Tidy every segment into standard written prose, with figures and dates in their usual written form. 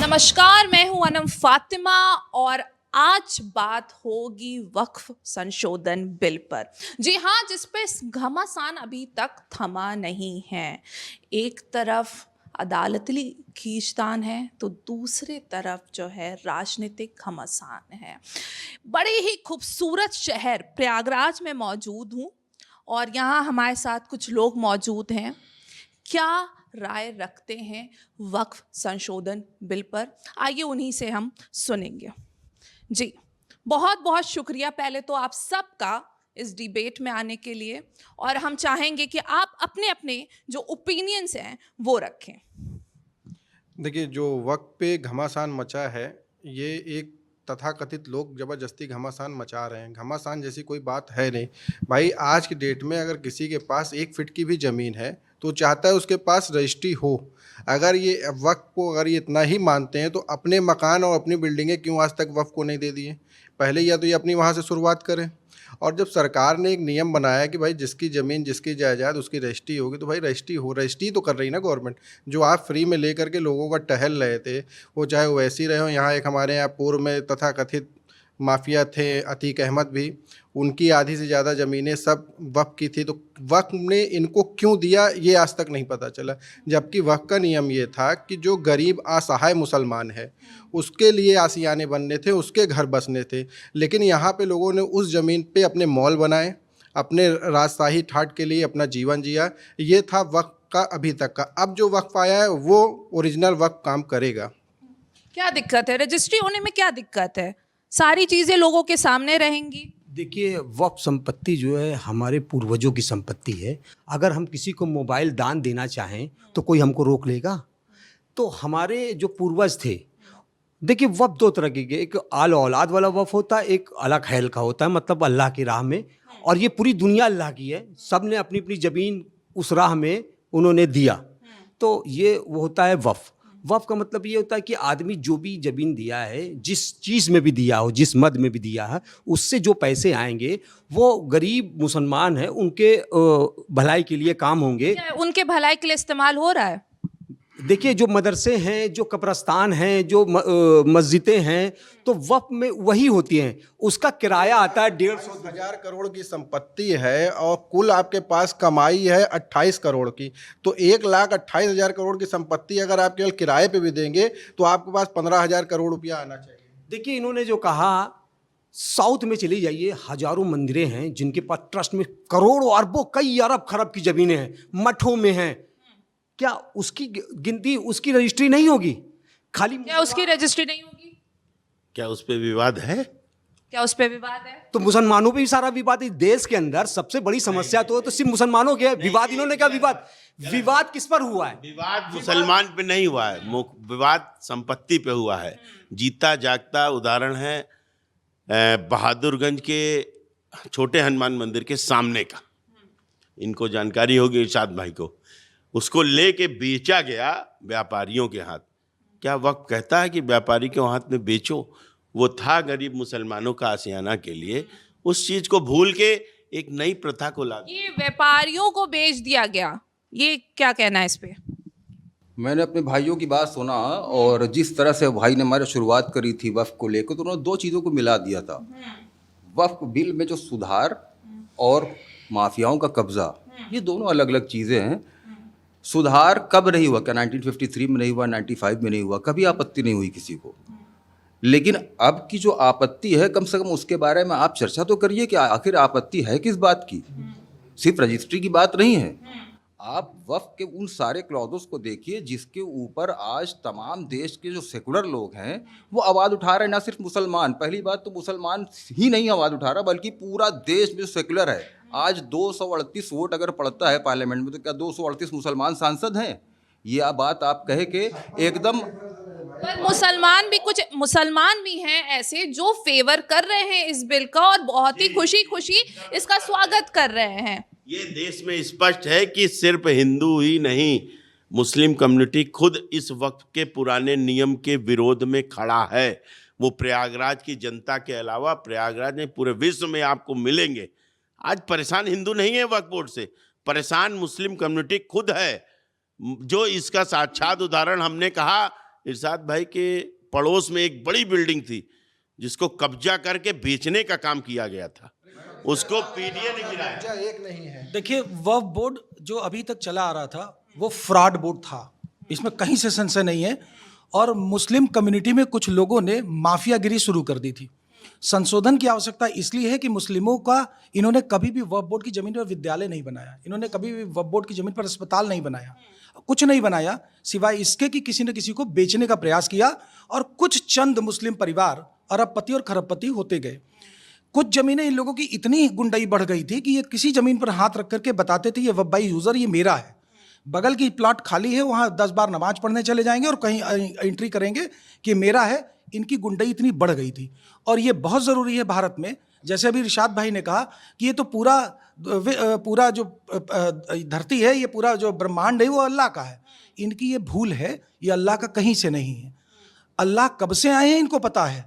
नमस्कार, मैं हूं अनम फातिमा और आज बात होगी वक्फ संशोधन बिल पर। जी हाँ, जिस पे घमासान अभी तक थमा नहीं है। एक तरफ अदालती खींचतान है तो दूसरे तरफ जो है राजनीतिक घमासान है। बड़े ही खूबसूरत शहर प्रयागराज में मौजूद हूँ और यहाँ हमारे साथ कुछ लोग मौजूद हैं। क्या राय रखते हैं वक्फ संशोधन बिल पर, आइए उन्हीं से हम सुनेंगे। जी बहुत बहुत शुक्रिया पहले तो आप सबका इस डिबेट में आने के लिए, और हम चाहेंगे कि आप अपने अपने जो ओपिनियंस हैं वो रखें। देखिए, जो वक्त पे घमासान मचा है, ये एक तथाकथित लोग ज़बरदस्ती घमासान मचा रहे हैं। घमासान जैसी कोई बात है नहीं भाई। आज की डेट में अगर किसी के पास 1 फीट की भी ज़मीन है तो चाहता है उसके पास रजिस्ट्री हो। अगर ये वक्त को अगर ये इतना ही मानते हैं तो अपने मकान और अपनी बिल्डिंगें क्यों आज तक वक्त को नहीं दे दिए? पहले या तो ये अपनी वहाँ से शुरुआत करें। और जब सरकार ने एक नियम बनाया कि भाई जिसकी ज़मीन जिसकी जायदाद उसकी रजिस्ट्री होगी, तो भाई रजिस्ट्री तो कर रही ना गवर्नमेंट। जो आप फ्री में लेकर के लोगों का टहल रहे थे, वो चाहे ओवैसी रहे हो, यहाँ एक हमारे यहाँ पूर्व में तथाकथित माफिया थे अतीक अहमद भी, उनकी आधी से ज़्यादा ज़मीनें सब वक्फ की थी। तो वक्फ ने इनको क्यों दिया ये आज तक नहीं पता चला। जबकि वक्फ का नियम ये था कि जो गरीब असहाय मुसलमान है उसके लिए आशियाने बनने थे, उसके घर बसने थे। लेकिन यहाँ पे लोगों ने उस ज़मीन पे अपने मॉल बनाए, अपने राजशाही ठाट के लिए अपना जीवन जिया। ये था वक्फ का अभी तक का। अब जो वक्फ आया है वो ओरिजिनल वक्फ काम करेगा। क्या दिक्कत है? रजिस्ट्री होने में क्या दिक्कत है? सारी चीजें लोगों के सामने रहेंगी। देखिए, वक्फ संपत्ति जो है हमारे पूर्वजों की संपत्ति है। अगर हम किसी को मोबाइल दान देना चाहें तो कोई हमको रोक लेगा? तो हमारे जो पूर्वज थे, देखिए वक्फ 2 तरह के, एक आल औलाद वाला वक्फ होता है, एक अला खैल का होता है, मतलब अल्लाह की राह में। और ये पूरी दुनिया अल्लाह की है, सब ने अपनी अपनी ज़मीन उस राह में उन्होंने दिया, तो ये वो होता है वक्फ। वक्फ का मतलब ये होता है कि आदमी जो भी ज़मीन दिया है, जिस चीज़ में भी दिया हो, जिस मद में भी दिया है, उससे जो पैसे आएंगे वो गरीब मुसलमान हैं उनके भलाई के लिए काम होंगे। क्या उनके भलाई के लिए इस्तेमाल हो रहा है? देखिए, जो मदरसे हैं, जो कब्रस्तान हैं, जो मस्जिदें हैं, तो वक्फ में वही होती हैं। उसका किराया आता है 1,50,000 करोड़ की संपत्ति है और कुल आपके पास कमाई है 28 करोड़ की। तो 1,28,000 करोड़ की संपत्ति अगर आप केवल किराए पे भी देंगे तो आपके पास 15,000 करोड़ रुपया आना चाहिए। देखिए, इन्होंने जो कहा, साउथ में चली जाइए, हजारों मंदिरें हैं जिनके पास ट्रस्ट में करोड़ों अरबों कई अरब खरब की ज़मीनें हैं, मठों में हैं। क्या उसकी गिनती, उसकी रजिस्ट्री नहीं होगी? खाली क्या उसकी रजिस्ट्री नहीं होगी? क्या उस पे विवाद है? क्या उस पे विवाद है? तो मुसलमानों पे भी सारा विवाद है। देश के अंदर सबसे बड़ी समस्या तो सिर्फ मुसलमानों के है। विवाद इन्होंने क्या विवाद किस पर हुआ है? विवाद मुसलमान पे नहीं हुआ है, विवाद संपत्ति पे हुआ है। जीता जागता उदाहरण है बहादुरगंज के छोटे हनुमान मंदिर के सामने का। इनको जानकारी होगी इरशाद भाई को। उसको लेके बेचा गया व्यापारियों के हाथ। क्या वक्त कहता है कि व्यापारी के हाथ में बेचो? वो था गरीब मुसलमानों का आशियाना के लिए। उस चीज को भूल के एक नई प्रथा को ला, ये व्यापारियों को बेच दिया गया, ये क्या कहना है इस पे? मैंने अपने भाइयों की बात सुना और जिस तरह से भाई ने हमारे शुरुआत करी थी वक्फ को लेकर, तो उन्होंने 2 चीज़ों को मिला दिया था। वक्फ बिल में जो सुधार और माफियाओं का कब्जा, ये दोनों अलग अलग चीज़ें हैं। सुधार कब नहीं हुआ? क्या 1953 में नहीं हुआ? 95 में नहीं हुआ? कभी आपत्ति नहीं हुई किसी को। लेकिन अब की जो आपत्ति है, कम से कम उसके बारे में आप चर्चा तो करिए कि आखिर आपत्ति है किस बात की। सिर्फ रजिस्ट्री की बात नहीं है। आप वक्फ के उन सारे क्लॉजेस को देखिए जिसके ऊपर आज तमाम देश के जो सेकुलर लोग हैं वो आवाज़ उठा रहे हैं। ना सिर्फ मुसलमान, पहली बात तो मुसलमान ही नहीं आवाज़ उठा रहा, बल्कि पूरा देश में जो सेकुलर है, आज 238 वोट अगर पड़ता है पार्लियामेंट में, तो क्या 238 मुसलमान सांसद हैं? ये बात आप कहे के एकदम। पर मुसलमान भी हैं ऐसे जो फेवर कर रहे हैं इस बिल का और बहुत ही खुशी खुशी इसका स्वागत कर रहे हैं। ये देश में स्पष्ट है कि सिर्फ हिंदू ही नहीं, मुस्लिम कम्युनिटी खुद इस वक्त के पुराने नियम के विरोध में खड़ा है। वो प्रयागराज की जनता के अलावा प्रयागराज में पूरे विश्व में आपको मिलेंगे। आज परेशान हिंदू नहीं है वक्फ बोर्ड से, परेशान मुस्लिम कम्युनिटी खुद है, जो इसका साक्षात उदाहरण हमने कहा इरशाद भाई के पड़ोस में एक बड़ी बिल्डिंग थी जिसको कब्जा करके बेचने का काम किया गया था, उसको पीडीए ने गिराया। एक नहीं है। देखिए, वक्फ बोर्ड जो अभी तक चला आ रहा था वो फ्रॉड बोर्ड था, इसमें कहीं से संशय नहीं है। और मुस्लिम कम्युनिटी में कुछ लोगों ने माफियागिरी शुरू कर दी थी। संशोधन की आवश्यकता इसलिए है कि मुस्लिमों का, इन्होंने कभी भी वक्फ बोर्ड की ज़मीन पर विद्यालय नहीं बनाया, इन्होंने कभी भी वक्फ बोर्ड की ज़मीन पर अस्पताल नहीं बनाया, कुछ नहीं बनाया सिवाय इसके कि किसी न किसी को बेचने का प्रयास किया। और कुछ चंद मुस्लिम परिवार अरबपति और खरबपति होते गए। कुछ ज़मीनें इन लोगों की इतनी गुंडाई बढ़ गई थी कि ये किसी ज़मीन पर हाथ रख करके बताते थे ये वक्फ बाई यूज़र ये मेरा है, बगल की प्लॉट खाली है, वहाँ 10 बार नमाज पढ़ने चले जाएंगे और कहीं एंट्री करेंगे कि मेरा है। इनकी गुंडाई इतनी बढ़ गई थी। और ये बहुत ज़रूरी है भारत में, जैसे अभी इरशाद भाई ने कहा कि ये तो पूरा जो धरती है, ये पूरा जो ब्रह्मांड है वो अल्लाह का है। इनकी ये भूल है, ये अल्लाह का कहीं से नहीं है। अल्लाह कब से आए हैं इनको पता है,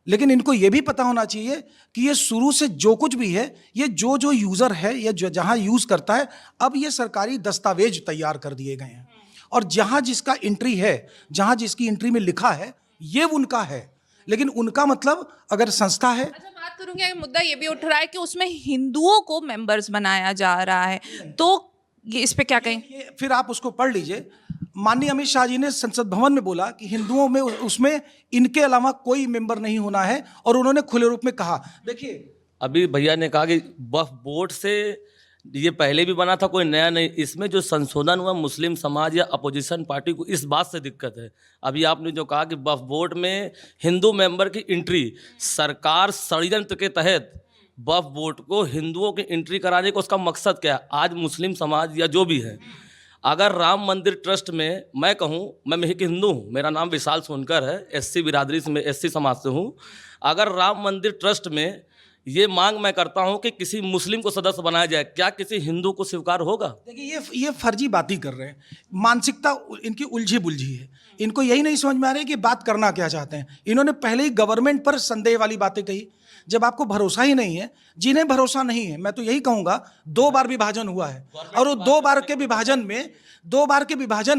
लेकिन इनको ये भी पता होना चाहिए कि ये शुरू से जो कुछ भी है, ये जो यूज़र है या जो जहाँ यूज़ करता है, अब ये सरकारी दस्तावेज तैयार कर दिए गए हैं और जहाँ जिसका एंट्री है, जहाँ जिसकी एंट्री में लिखा है ये उनका है। लेकिन उनका मतलब अगर संस्था है। अच्छा, बात करूंगी, मुद्दा ये भी उठ रहा है कि उसमें हिंदुओं को मेंबर्स बनाया जा रहा है, तो ये इस पे क्या कहें? फिर आप उसको पढ़ लीजिए। माननीय अमित शाह जी ने संसद भवन में बोला कि हिंदुओं में उसमें इनके अलावा कोई मेंबर नहीं होना है, और उन्होंने खुले रूप में कहा। देखिए, अभी भैया ने कहा कि वक्फ बोर्ड से ये पहले भी बना था, कोई नया नहीं। इसमें जो संशोधन हुआ मुस्लिम समाज या अपोजिशन पार्टी को इस बात से दिक्कत है। अभी आपने जो कहा कि वक्फ बोर्ड में हिंदू मेंबर की एंट्री, सरकार षड्यंत्र के तहत वक्फ बोर्ड को हिंदुओं की एंट्री कराने का उसका मकसद क्या है? आज मुस्लिम समाज या जो भी है, अगर राम मंदिर ट्रस्ट में, मैं कहूँ, मैं एक हिंदू हूँ, मेरा नाम विशाल सोनकर है, एससी बिरादरी से, मैं एससी समाज से हूँ। अगर राम मंदिर ट्रस्ट में ये मांग मैं करता हूं कि किसी मुस्लिम को सदस्य बनाया जाए, क्या किसी हिंदू को स्वीकार होगा? देखिए, ये फर्जी बातें कर रहे हैं। मानसिकता इनकी उलझी बुलझी है। इनको यही नहीं समझ में आ रहा है कि बात करना क्या चाहते हैं। इन्होंने पहले ही गवर्नमेंट पर संदेह वाली बातें कही। जब आपको भरोसा ही नहीं है, जिन्हें भरोसा नहीं है, मैं तो यही कहूँगा 2 बार विभाजन हुआ है, और वो 2 बार के विभाजन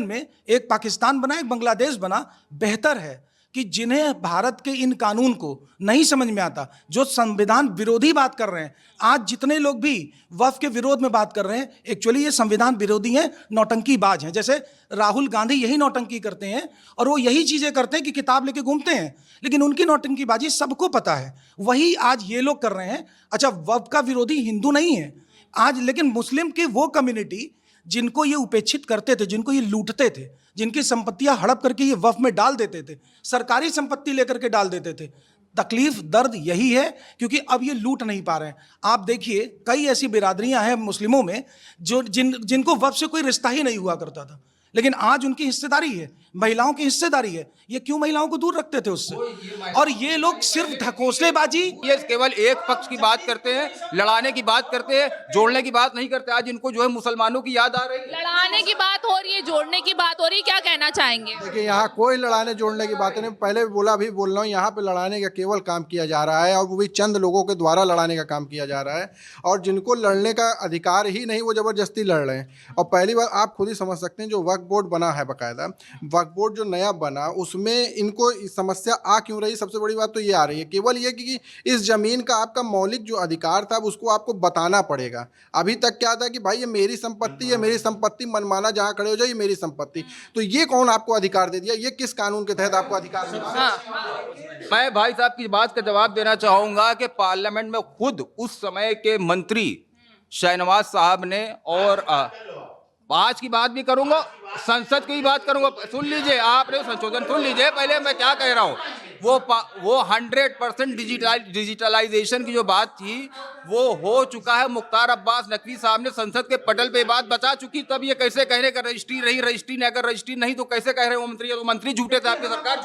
में एक पाकिस्तान बना, एक बांग्लादेश बना। बेहतर है कि जिन्हें भारत के इन कानून को नहीं समझ में आता, जो संविधान विरोधी बात कर रहे हैं, आज जितने लोग भी वक्फ के विरोध में बात कर रहे हैं, एक्चुअली ये संविधान विरोधी हैं, नौटंकीबाज हैं। जैसे राहुल गांधी यही नौटंकी करते हैं और वो यही चीज़ें करते हैं कि किताब लेके घूमते हैं, लेकिन उनकी नौटंकीबाजी सबको पता है। वही आज ये लोग कर रहे हैं। अच्छा, वक्फ का विरोधी हिंदू नहीं है आज, लेकिन मुस्लिम की वो कम्युनिटी जिनको ये उपेक्षित करते थे, जिनको ये लूटते थे, जिनकी संपत्तियां हड़प करके ये वक्फ में डाल देते थे, सरकारी संपत्ति लेकर के डाल देते थे। तकलीफ, दर्द यही है, क्योंकि अब ये लूट नहीं पा रहे हैं। आप देखिए, कई ऐसी बिरादरियां हैं मुस्लिमों में जो जिनको वक्फ से कोई रिश्ता ही नहीं हुआ करता था, लेकिन आज उनकी हिस्सेदारी है, महिलाओं की हिस्सेदारी है। ये क्यों महिलाओं को दूर रखते थे उससे? और ये लोग सिर्फ ढकोसलेबाजी, ये केवल एक पक्ष की बात करते हैं, लड़ाने की बात करते हैं, जोड़ने की बात नहीं करते। आज इनको जो है मुसलमानों की याद आ रही है। लड़ाने की बात हो रही है, जोड़ने की बात हो रही है, क्या कहना चाहेंगे? देखिए, यहाँ कोई लड़ाने जोड़ने की बात नहीं। पहले भी बोला, अभी बोल रहा हूँ, यहाँ पे लड़ाने का केवल काम किया जा रहा है, और वो भी चंद लोगों के द्वारा लड़ाने का काम किया जा रहा है। और जिनको लड़ने का अधिकार ही नहीं, वो ज़बरदस्ती लड़ रहे हैं। और पहली बार आप खुद ही समझ सकते हैं, जो वक्फ बोर्ड बना है, बाकायदा वक्फ बोर्ड जो नया बना, उसमें इनको समस्या आ क्यों रही? सबसे बड़ी बात तो ये आ रही है, केवल ये कि इस ज़मीन का आपका मौलिक जो अधिकार था, उसको आपको बताना पड़ेगा। अभी तक क्या था कि भाई ये मेरी संपत्ति है, मेरी संपत्ति, मनमाना जहाँ खड़े हो जाए, ये मेरी संपत्ति। तो ये कौन आपको अधिकार दे दिया? ये किस कानून के तहत आपको अधिकार मिला? मैं भाई साहब की बात का जवाब देना चाहूँगा कि पार्लियामेंट में खुद उस समय के मंत्री शाहनवाज साहब ने, और आज की बात भी करूंगा, संसद की बात करूंगा, सुन लीजिए, आपने संशोधन सुन लीजिए पहले मैं क्या कह रहा हूँ। वो 100% डिजिटलाइजेशन की जो बात थी वो हो चुका है। मुख्तार अब्बास नकवी साहब ने संसद के पटल पे बात बचा चुकी, तब ये कैसे कह रहे कि रजिस्ट्री रही, रजिस्ट्री ने, अगर रजिस्ट्री नहीं तो कैसे कह रहे हो मंत्री? तो मंत्री झूठे थे, आपकी सरकार।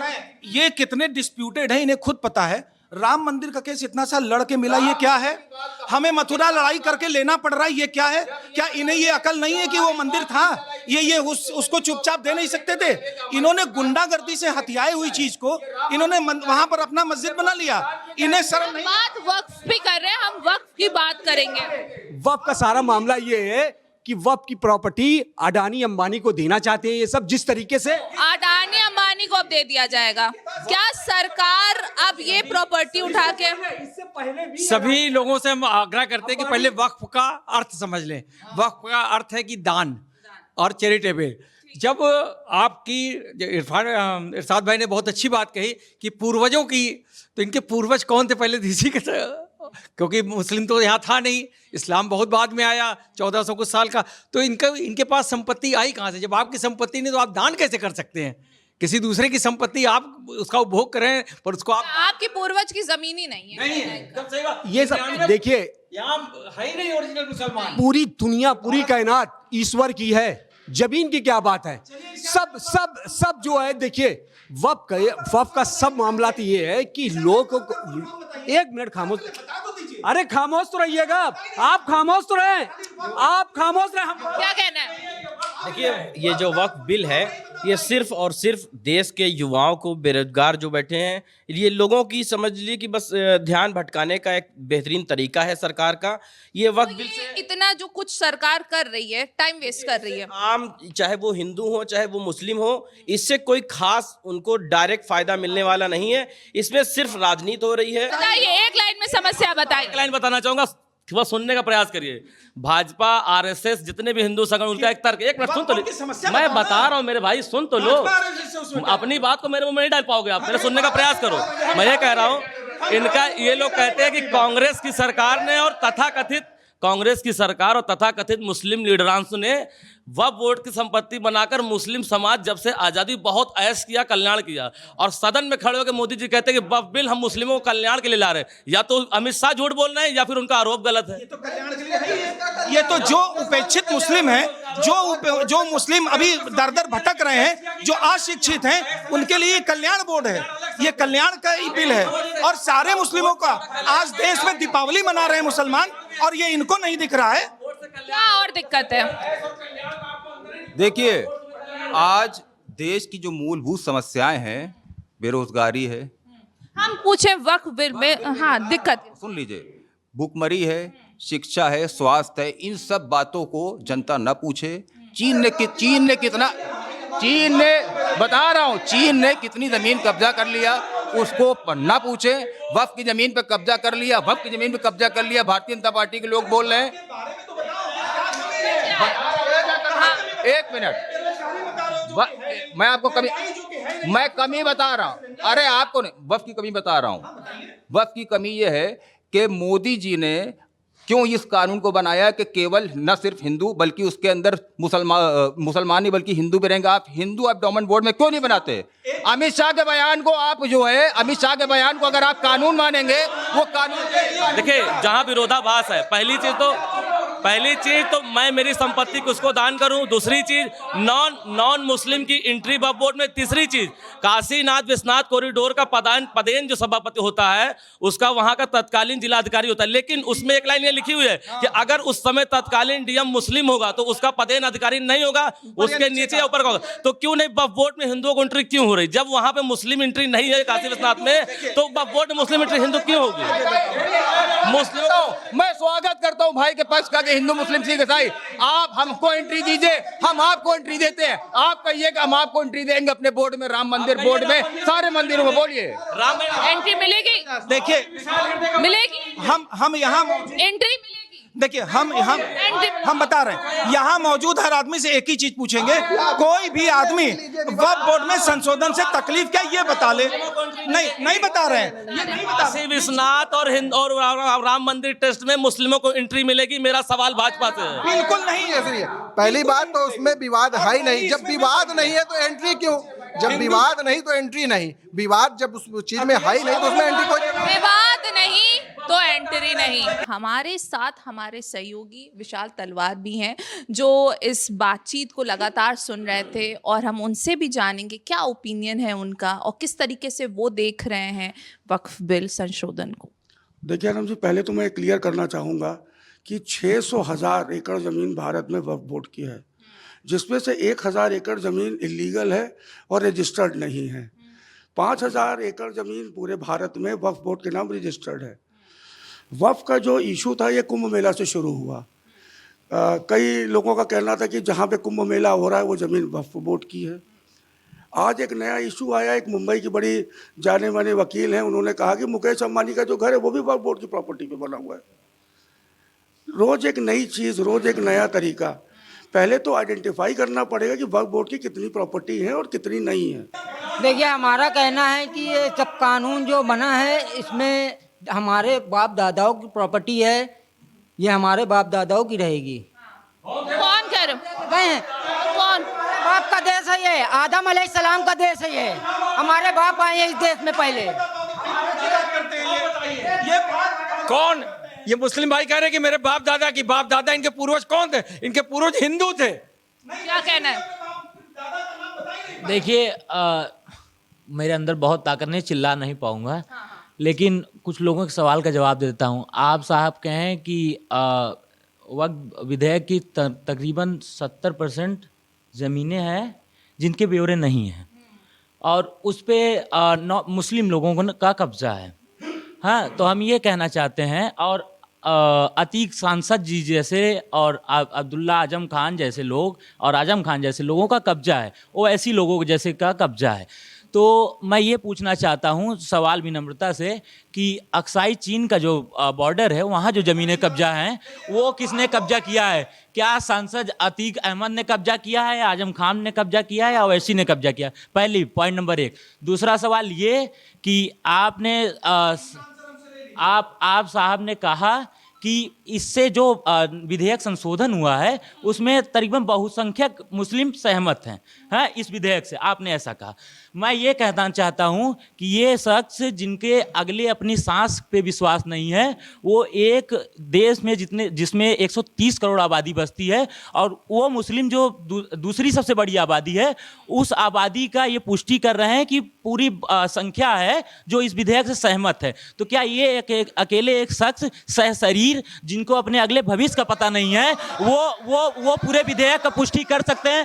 ये कितने डिस्प्यूटेड है, इन्हें खुद पता है। राम मंदिर का केस इतना सा लड़ के मिला, ये क्या है? हमें मथुरा लड़ाई करके लेना पड़ रहा है, ये क्या है? क्या इन्हें ये अकल नहीं है कि वो मंदिर था? ये उसको चुपचाप दे नहीं सकते थे? इन्होंने गुंडागर्दी से हथियाई हुई चीज को इन्होंने वहां पर अपना मस्जिद बना लिया। इन्हें शर्म नहीं? बात वक्फ भी कर रहे हैं, हम वक्फ की बात करेंगे। वक्फ का सारा मामला ये है कि वक्फ की प्रॉपर्टी अडानी अंबानी को देना चाहते हैं। ये सब जिस तरीके से अडानी अंबानी अंबानी को अब दे दिया जाएगा। क्या सरकार अब ये प्रॉपर्टी उठा के सभी लोगों से हम आग्रह करते हैं कि पहले वक्फ का अर्थ समझ लें। वक्फ का अर्थ है कि दान और चैरिटेबल। जब आपकी इरशाद भाई ने बहुत अच्छी बात कही कि पूर्वजों की, तो इनके पूर्वज कौन थे पहले इसी के, क्योंकि मुस्लिम तो यहाँ था नहीं, इस्लाम बहुत बाद में आया 1400 कुछ साल का, तो इनके पास संपत्ति आई कहाँ से? जब आपकी संपत्ति नहीं तो आप दान कैसे कर सकते हैं? किसी दूसरे की संपत्ति आप उसका उपभोग करें पर उसको आपके पूर्वज की जमीन ही नहीं है। नहीं है, एकदम सही बात। ये सब देखिए, यहाँ है ही नहीं ओरिजिनल मुसलमान। पूरी दुनिया, पूरी कायनात ईश्वर की है, जमीन की क्या बात है? सब जो है, देखिए वक्फ का सब मामला तो ये है कि लोगों को, एक मिनट खामोश, अरे खामोश तो रहिएगा आप खामोश तो रहे, आप खामोश रहे। हम क्या कहना है? देखिए, ये जो वक्फ बिल है ये सिर्फ और सिर्फ देश के युवाओं को, बेरोजगार जो बैठे हैं, ये लोगों की समझ लीजिए कि बस ध्यान भटकाने का एक बेहतरीन तरीका है सरकार का। ये वक्फ बिल से इतना जो कुछ सरकार कर रही है, टाइम वेस्ट कर रही है। आम, चाहे वो हिंदू हो चाहे वो मुस्लिम हो, इससे कोई खास उनको डायरेक्ट फायदा मिलने वाला नहीं है। इसमें सिर्फ राजनीति हो रही है। बताइए, एक लाइन में समस्या बताइए। एक लाइन बताना चाहूंगा, वह सुनने का प्रयास करिए। भाजपा, आरएसएस, जितने भी हिंदू संगठन, उनका एक तर्क, एक मिनट सुन तो लो, मैं बता रहा हूं मेरे भाई, सुन तो लो। अपनी बात को मेरे मुंह में नहीं डाल पाओगे आप, मेरे सुनने का प्रयास करो। मैं ये कह रहा हूं, इनका, ये लोग कहते हैं कि कांग्रेस की सरकार ने और तथाकथित कांग्रेस की सरकार और तथाकथित मुस्लिम लीडरांस ने वक्फ बोर्ड की संपत्ति बनाकर मुस्लिम समाज जब से आज़ादी बहुत ऐश किया, कल्याण किया, और सदन में खड़े होकर मोदी जी कहते हैं कि वक्फ बिल हम मुस्लिमों को कल्याण के लिए ला रहे हैं। या तो अमित शाह झूठ बोल रहे हैं या फिर उनका आरोप गलत है। ये तो जो उपेक्षित मुस्लिम हैं, जो मुस्लिम अभी दर दर भटक रहे हैं, जो अशिक्षित हैं, उनके लिए कल्याण बोर्ड है, ये कल्याण का ही बिल है। और सारे मुस्लिमों का आज देश में दीपावली मना रहे हैं मुसलमान, और ये इनको नहीं दिख रहा है। क्या और दिक्कत है? देखिए, आज देश की जो मूलभूत समस्याएं हैं, बेरोजगारी है, हम पूछे वक्फ बिल में, हाँ दिक्कत, सुन लीजिए, भूखमरी है, शिक्षा है, स्वास्थ्य है, इन सब बातों को जनता न पूछे। चीन ने कितनी जमीन कब्जा कर लिया उसको ना पूछे। वक्फ की जमीन पे कब्जा कर लिया, वक्फ की जमीन पे कब्जा कर लिया। भारतीय जनता पार्टी के लोग बोल रहे हैं, एक मिनट, मैं आपको कमी बता रहा हूं। अरे आपको नहीं, वक्फ की कमी बता रहा हूं। वक्फ की कमी यह है कि मोदी जी ने क्यों इस कानून को बनाया कि केवल न सिर्फ हिंदू बल्कि उसके अंदर मुसलमान ही बल्कि हिंदू भी रहेंगे। आप हिंदू एंडोमेंट बोर्ड में क्यों नहीं बनाते? अमित शाह के बयान को आप जो है, अमित शाह के बयान को अगर आप कानून मानेंगे, वो कानून, देखिए, जहां विरोधाभास है, पहली चीज तो मैं मेरी संपत्ति को उसको दान करूं। दूसरी चीज, नॉन मुस्लिम की एंट्री वक्फ बोर्ड में। तीसरी चीज, काशीनाथ विश्वनाथ कॉरिडोर का पदेन जो सभापति होता है उसका वहां का तत्कालीन जिलाधिकारी होता है। लेकिन उसमें एक लाइन ये लिखी हुई है कि अगर उस समय तत्कालीन डीएम मुस्लिम होगा तो उसका पदेन अधिकारी नहीं होगा, उसके नीचे या ऊपर होगा। तो क्यों नहीं वक्फ बोर्ड में हिंदुओं को एंट्री क्यों हो रही? जब वहां पे मुस्लिम एंट्री नहीं है काशी विश्वनाथ में, तो वक्फ बोर्ड में मुस्लिम एंट्री हिंदू क्यों होगी? मैं स्वागत करता हूं भाई के पक्ष का कि हिंदू मुस्लिम सिख ईसाई, आप हमको एंट्री दीजिए, हम आपको एंट्री देते हैं। आप कहिए कि हम आपको एंट्री देंगे अपने बोर्ड में, राम मंदिर बोर्ड में, सारे मंदिरों में। बोलिए, राम एंट्री मिलेगी? देखिए, मिलेगी, हम यहाँ एंट्री मिलेगी। देखिए, हम बता रहे हैं, यहाँ मौजूद हर आदमी से एक ही चीज पूछेंगे, कोई भी आदमी वक्फ बोर्ड में संशोधन से तकलीफ क्या, ये बता ले। नहीं बता रहे हैं। काशी विश्वनाथ और राम मंदिर ट्रस्ट में मुस्लिमों को एंट्री मिलेगी? मेरा सवाल भाजपा से है। बिल्कुल नहीं है। पहली बात तो उसमें विवाद है ही नहीं। जब विवाद नहीं है तो एंट्री क्यों? जब विवाद नहीं तो एंट्री नहीं। विवाद जब उस चीज में है ही नहीं तो उसमें एंट्री कोई, विवाद नहीं तो एंट्री नहीं। हमारे साथ हमारे सहयोगी विशाल तलवार भी हैं जो इस बातचीत को लगातार सुन रहे थे, और हम उनसे भी जानेंगे क्या ओपिनियन है उनका और किस तरीके से वो देख रहे हैं वक्फ बिल संशोधन को। देखिए आनंद जी, पहले तो मैं क्लियर करना चाहूँगा कि 600,000 एकड़ ज़मीन भारत में वक्फ बोर्ड की है, जिसमें से 1,000 एकड़ ज़मीन इलीगल है और रजिस्टर्ड नहीं है। 5,000 एकड़ ज़मीन पूरे भारत में वक्फ बोर्ड के नाम रजिस्टर्ड है। वक्फ का जो इशू था ये कुंभ मेला से शुरू हुआ। कई लोगों का कहना था कि जहाँ पे कुंभ मेला हो रहा है वो ज़मीन वक्फ बोर्ड की है। आज एक नया इशू आया, एक मुंबई की बड़ी जाने माने वकील हैं, उन्होंने कहा कि मुकेश अंबानी का जो घर है वो भी वक्फ बोर्ड की प्रॉपर्टी पे बना हुआ है। रोज एक नई चीज़, रोज एक नया तरीका। पहले तो आइडेंटिफाई करना पड़ेगा कि वक्फ बोर्ड की कितनी प्रॉपर्टी है और कितनी नहीं है। देखिए, हमारा कहना है कि ये सब कानून जो बना है इसमें हमारे बाप दादाओं की प्रॉपर्टी है, ये हमारे बाप दादाओं की रहेगी। कौन कह रहे हो? कौन? बाप का देश है ये, आदम अलैहिस्सलाम का देश है ये, हमारे बाप आए हैं इस देश में पहले। कौन? ये मुस्लिम भाई कह रहे हैं कि मेरे बाप दादा की बाप दादा, इनके पूर्वज कौन थे? इनके पूर्वज हिंदू थे। क्या कहना है? देखिए, मेरे अंदर बहुत ताकत नहीं, चिल्ला नहीं पाऊंगा, लेकिन कुछ लोगों के सवाल का जवाब देता हूं। आप साहब कहें कि वक्फ विधेयक की तकरीबन 70% ज़मीनें हैं जिनके ब्यौरे नहीं हैं, और उस पर मुस्लिम लोगों का कब्जा है। हाँ, तो हम ये कहना चाहते हैं, और अतीक सांसद जी जैसे और अब्दुल्ला आजम खान जैसे लोग और आजम खान जैसे लोगों का कब्जा है, वो ऐसी लोगों जैसे का कब्जा है। तो मैं ये पूछना चाहता हूँ सवाल विनम्रता से कि अक्साई चीन का जो बॉर्डर है, वहाँ जो ज़मीनें कब्जा हैं वो किसने कब्जा किया है? क्या सांसद अतीक अहमद ने कब्जा किया है, आजम खान ने कब्जा किया है, या ओवैसी ने कब्जा किया? पहली पॉइंट नंबर 1। दूसरा सवाल ये कि आपने आप साहब ने कहा कि इससे जो विधेयक संशोधन हुआ है उसमें तकरीबन बहुसंख्यक मुस्लिम सहमत हैं, हाँ, इस विधेयक से, आपने ऐसा कहा। मैं ये कहना चाहता हूँ कि ये शख्स जिनके अगले अपनी सांस पे विश्वास नहीं है, वो एक देश में जिसमें 130 करोड़ आबादी बसती है, और वो मुस्लिम जो दूसरी सबसे बड़ी आबादी है, उस आबादी का ये पुष्टि कर रहे हैं कि पूरी संख्या है जो इस विधेयक से सहमत है। तो क्या ये अकेले एक शख्स सहशरीर जिनको अपने अगले भविष्य का पता नहीं है, वो पूरे विधेयक का पुष्टि कर सकते हैं?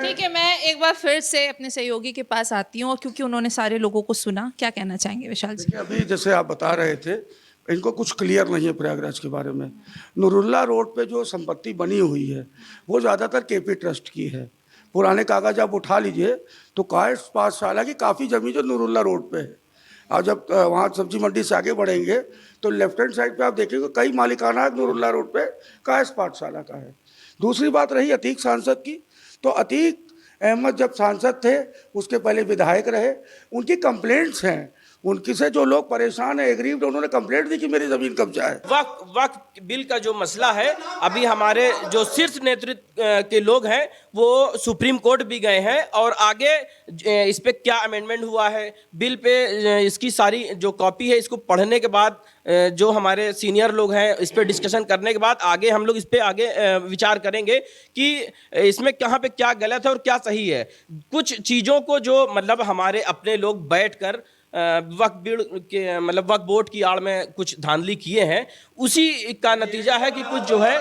ठीक है, मैं एक बार फिर से अपने सहयोगी के पास आती हूँ, और क्योंकि उन्होंने सारे लोगों को सुना, क्या कहना चाहेंगे विशाल जी? अभी जैसे आप बता रहे थे, इनको कुछ क्लियर नहीं है प्रयागराज के बारे में। नूरुल्लाह रोड पे जो संपत्ति बनी हुई है वो ज़्यादातर केपी ट्रस्ट की है। पुराने कागज आप उठा लीजिए तो कायस पाठशाला की काफ़ी ज़मीन जो नूरुल्लाह रोड पे है, और जब वहाँ सब्जी मंडी से आगे बढ़ेंगे तो लेफ्ट हैंड साइड पे आप देखेंगे कई मालिकाना नूरुल्लाह रोड पे कायस पाठशाला का है। दूसरी बात रही अतीक सांसद की, तो अतीक अहमद जब सांसद थे, उसके पहले विधायक रहे, उनकी कंप्लेंट्स हैं, उनकी से जो लोग परेशान है, एग्रीव्ड, उन्होंने कंप्लेंट दी कि मेरी ज़मीन कब्जा है। वक्फ बिल का जो मसला है, अभी हमारे जो शीर्ष नेतृत्व के लोग हैं वो सुप्रीम कोर्ट भी गए हैं, और आगे इस पे क्या अमेंडमेंट हुआ है बिल पे, इसकी सारी जो कॉपी है, इसको पढ़ने के बाद जो हमारे सीनियर लोग हैं इस पे डिस्कशन करने के बाद आगे हम लोग इस पे आगे विचार करेंगे कि इसमें कहाँ पे क्या गलत है और क्या सही है। कुछ चीज़ों को जो मतलब हमारे अपने लोग बैठकर वक्फ बिल के मतलब वक्फ बोर्ड की आड़ में कुछ धांधली किए हैं, उसी का नतीजा है कि कुछ जो है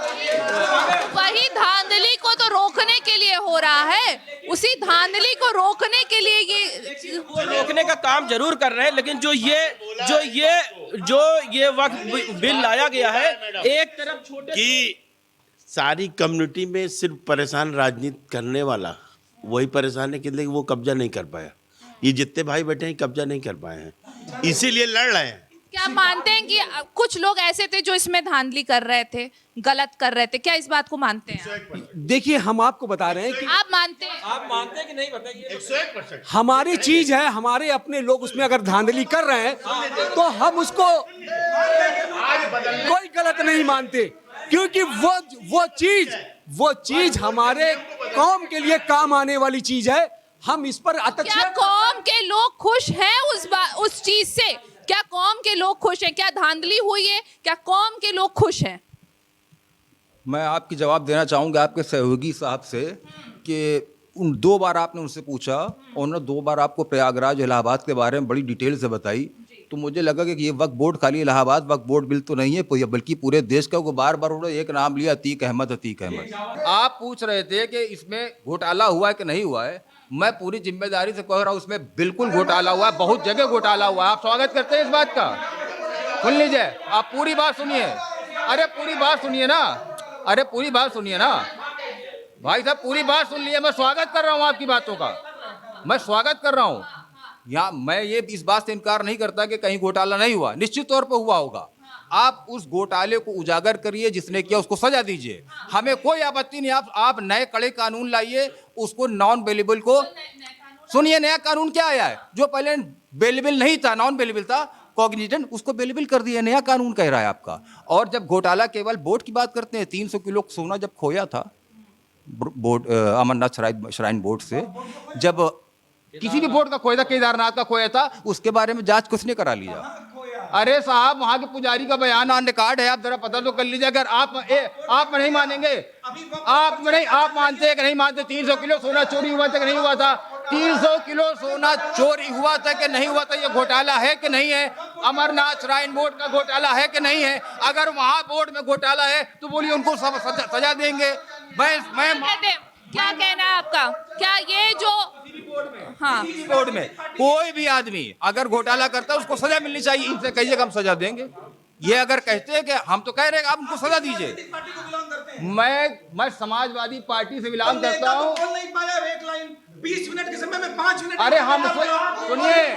वही धांधली को तो रोकने के लिए हो रहा है, उसी धांधली को रोकने के लिए ये रोकने का काम जरूर कर रहे हैं, लेकिन जो ये वक्फ बिल लाया गया है, एक तरफ छोटे कि सारी कम्युनिटी में सिर्फ परेशान राजनीति करने वाला वही परेशान है कि वो कब्जा नहीं कर पाया। ये जितने भाई बैठे हैं कब्जा नहीं कर पाए हैं, इसीलिए लड़ रहे हैं। क्या मानते हैं कि कुछ लोग ऐसे थे जो इसमें धांधली कर रहे थे, गलत कर रहे थे? क्या इस बात को मानते हैं? देखिए, हम आपको बता रहे हैं कि आप मानते हैं? आप मानते हैं कि नहीं बताइए? 101% हमारी चीज है, हमारे अपने लोग उसमें अगर धांधली कर रहे हैं तो हम उसको कोई गलत नहीं मानते, क्योंकि वो चीज हमारे कौम के लिए काम आने वाली चीज है। हम इस पर क्या कौम के लोग खुश हैं उस चीज से? क्या कौम के लोग खुश हैं? क्या धांधली हुई है? क्या कौम के लोग खुश हैं? मैं आपकी जवाब देना चाहूँगा आपके सहयोगी साहब से कि उन 2 बार आपने उनसे पूछा, उन्होंने 2 बार आपको प्रयागराज इलाहाबाद के बारे में बड़ी डिटेल से बताई, तो मुझे लगा कि ये वक्फ बोर्ड खाली इलाहाबाद वक्फ बोर्ड बिल तो नहीं है, बल्कि पूरे देश का। बार बार उन्होंने एक नाम लिया, अतीक अहमद। आप पूछ रहे थे कि इसमें घोटाला हुआ है कि नहीं हुआ है। मैं पूरी जिम्मेदारी से कह रहा हूँ उसमें बिल्कुल घोटाला हुआ है, बहुत जगह घोटाला हुआ है। आप स्वागत करते हैं इस बात का? सुन लीजिए, आप पूरी बात सुनिए। अरे पूरी बात सुनिए ना, अरे पूरी बात सुनिए ना भाई साहब, पूरी बात सुन लीजिए। मैं स्वागत कर रहा हूँ आपकी बातों का। मैं स्वागत कर रहा हूँ। यहाँ मैं ये इस बात से इनकार नहीं करता कि कहीं घोटाला नहीं हुआ, निश्चित तौर पर हुआ होगा। आप उस घोटाले को उजागर करिए, जिसने किया उसको सजा दीजिए, हमें कोई आपत्ति नहीं। आप नए कड़े कानून लाइए, उसको नॉन बेलेबल को सुनिए। नया कानून क्या आया है? जो पहले बेलेबल नहीं था, नॉन बेलेबल था, कॉग्निजेंट, उसको बेलेबल कर दिया। नया कानून कह रहा है आपका। और जब घोटाला केवल बोट की बात करते हैं, 300 किलो सोना जब खोया था बोट अमरनाथ श्राइन बोर्ड से, जब किसी भी बोर्ड का खोया था, केदारनाथ का खोया था, उसके बारे में जांच किसने करा लिया? अरे साहब, वहां के पुजारी का बयान ऑन रिकॉर्ड है, आप जरा पता तो कर लीजिए। अगर आप नहीं मानेंगे, आप मानते हैं कि नहीं मानते? 300 किलो सोना चोरी हुआ था कि नहीं हुआ था? 300 किलो सोना चोरी हुआ था कि नहीं हुआ था? ये घोटाला है कि नहीं है? अमरनाथ श्राइन बोर्ड का घोटाला है कि नहीं है? अगर वहां बोर्ड में घोटाला है तो बोलिए उनको सजा देंगे। मैं क्या कहना है आपका? क्या ये जो हाँ बोर्ड में कोई भी आदमी अगर घोटाला करता है उसको सजा मिलनी चाहिए। इनसे कहिए हम सजा देंगे। ये अगर कहते हैं कि हम तो कह रहे हैं आप उनको सजा दीजिए। मैं समाजवादी पार्टी से बिलोंग करता हूँ। 20 मिनट के समय में 5 मिनट। अरे हम सुनिए,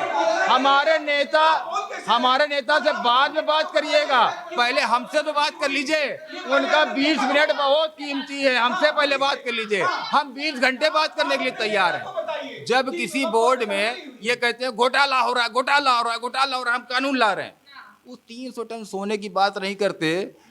हमारे नेता से बाद में बात करिएगा, पहले हमसे तो बात कर लीजिए। उनका 20 मिनट बहुत कीमती है, हमसे पहले बात कर लीजिए। हम 20 घंटे बात करने के लिए तैयार हैं। जब किसी बोर्ड में ये कहते हैं घोटाला हो रहा है, घोटाला हो रहा है, घोटाला हो रहा है, हम कानून ला रहे हैं, उस 300 टन सोने की बात नहीं करते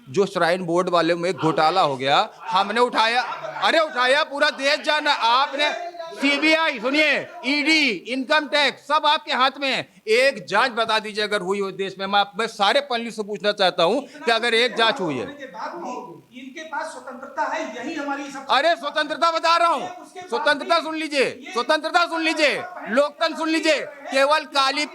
जो श्राइन बोर्ड वाले में घोटाला हो गया। हमने उठाया, अरे उठाया, पूरा देश जाना। आपने सीबीआई, सुनिए, ईडी, इनकम टैक्स, सब आपके हाथ में है। एक जांच बता दीजिए अगर हुई हो देश में। मैं सारे पैनलिस्ट से पूछना चाहता हूं कि अगर एक जांच हुई है। इनके पास स्वतंत्रता है, यही हमारी सब। अरे स्वतंत्रता बता रहा हूँ, स्वतंत्रता सुन लीजिए, स्वतंत्रता सुन लीजिए, लोकतंत्र सुन लीजिए। केवल काली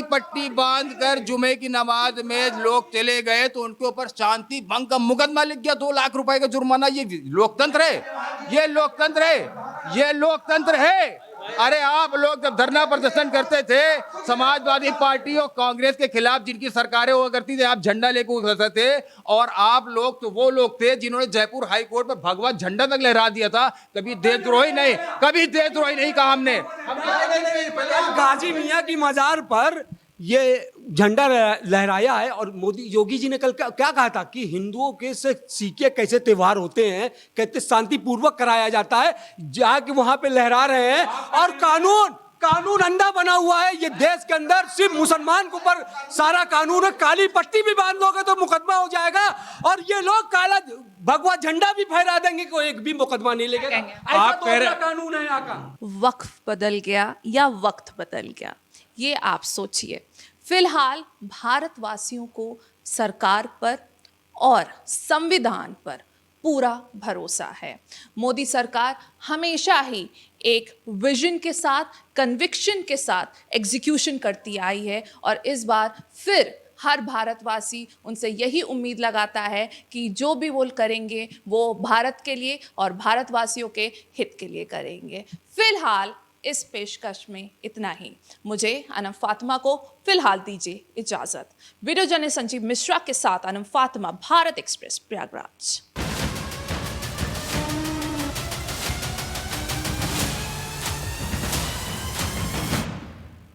पट्टी बांधकर जुमे की नमाज में लोग चले गए तो उनके ऊपर शांति भंग का मुकदमा लिख गया, 2 लाख रुपए का जुर्माना। ये लोकतंत्र है? ये लोकतंत्र है? ये लोकतंत्र है? अरे आप लोग जब धरना प्रदर्शन करते थे समाजवादी पार्टी और कांग्रेस के खिलाफ, जिनकी सरकारें हुआ करती थी, आप झंडा लेकर उतरते थे। और आप लोग तो वो लोग थे जिन्होंने जयपुर हाई कोर्ट में भगवा झंडा तक लहरा दिया था। कभी देशद्रोही नहीं कहा हमने। गाजी मियां की मजार पर ये झंडा लहराया है। और योगी जी ने कल क्या कहा था कि हिंदुओं के से सीखे कैसे त्योहार होते हैं, कहते शांतिपूर्वक कराया जाता है, जाके वहां पे लहरा रहे हैं। और कानून अंधा बना हुआ है। ये देश के अंदर सिर्फ मुसलमान के ऊपर सारा कानून है। काली पट्टी भी बांध दोगे तो मुकदमा हो जाएगा, और ये लोग काला भगवा झंडा भी फहरा देंगे, कोई एक भी मुकदमा नहीं लेगा। आप कह रहे कानून है यहाँ का। वक्फ बदल गया या वक्त बदल गया, ये आप सोचिए। फिलहाल भारतवासियों को सरकार पर और संविधान पर पूरा भरोसा है। मोदी सरकार हमेशा ही एक विजन के साथ, कन्विक्शन के साथ एग्जीक्यूशन करती आई है, और इस बार फिर हर भारतवासी उनसे यही उम्मीद लगाता है कि जो भी वो करेंगे वो भारत के लिए और भारतवासियों के हित के लिए करेंगे। फिलहाल इस पेशकश में इतना ही। मुझे अनम फातिमा को फिलहाल दीजिए इजाज़त। वीडियो जर्नलिस्ट संजीव मिश्रा के साथ अनम फातिमा, भारत एक्सप्रेस, प्रयागराज।